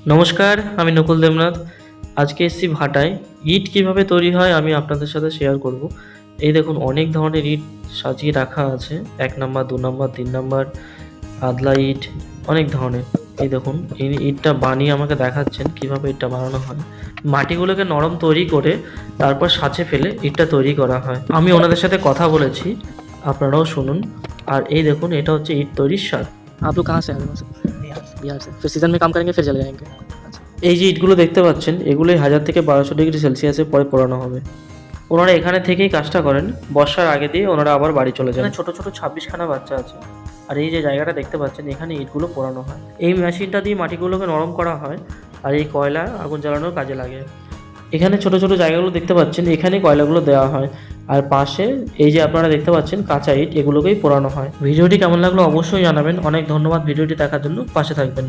নমস্কার, আমি নকুল দেবনাথ। আজকে এসেছি ভাটায়। ইট কিভাবে তৈরি হয় আমি আপনাদের সাথে শেয়ার করব। এই দেখুন অনেক ধরনের ইট সাজিয়ে রাখা আছে। ১ নাম্বার, ২ নাম্বার, ৩ নাম্বার, আদলা ইট, অনেক ধরনের। এই দেখুন ইনি ইটটা বানিয়ে আমাকে দেখাচ্ছেন কিভাবে ইটটা বানানো হয়। মাটিগুলোকে নরম তৈরি করে তারপর ছাঁচে ফেলে ইটটা তৈরি করা হয়। আমি ওনাদের সাথে কথা বলেছি, আপনারাও শুনুন। আর এই দেখুন এটা হচ্ছে ইট তৈরির ছাদ। आप लोग कहाँ से आए हो वैसे? बिहार से। फिर सीज़न में काम करेंगे फिर चले जाएंगे? अच्छा। এই যে ইটগুলো দেখতে পাচ্ছেন এগুলোই 1000 থেকে 1200 ডিগ্রি সেলসিয়াসে পরে পোড়ানো হবে। ওনারা এখানে থেকেই কাজটা করেন। বর্ষার আগে দিয়ে ওনারা আবার বাড়ি চলে যান। এখানে ছোট ছোট 26খানা বাচ্চা আছে। আর এই যে জায়গাটা দেখতে পাচ্ছেন এখানে ইটগুলো পোড়ানো হয়। এই মেশিনটা দিয়ে মাটিগুলোকে নরম করা হয় আর এই কয়লা আগুন জ্বালানোর কাজে লাগে। এখানে ছোট ছোট জায়গাগুলো দেখতে পাচ্ছেন এখানেই কয়লাগুলো দেওয়া হয়। আর পাশে এই যে আপনারা দেখতে পাচ্ছেন কাঁচা ইট এগুলোকেই পোড়ানো হয়। ভিডিওটি কেমন লাগলো অবশ্যই জানাবেন। অনেক ধন্যবাদ ভিডিওটি দেখার জন্য। পাশে থাকবেন।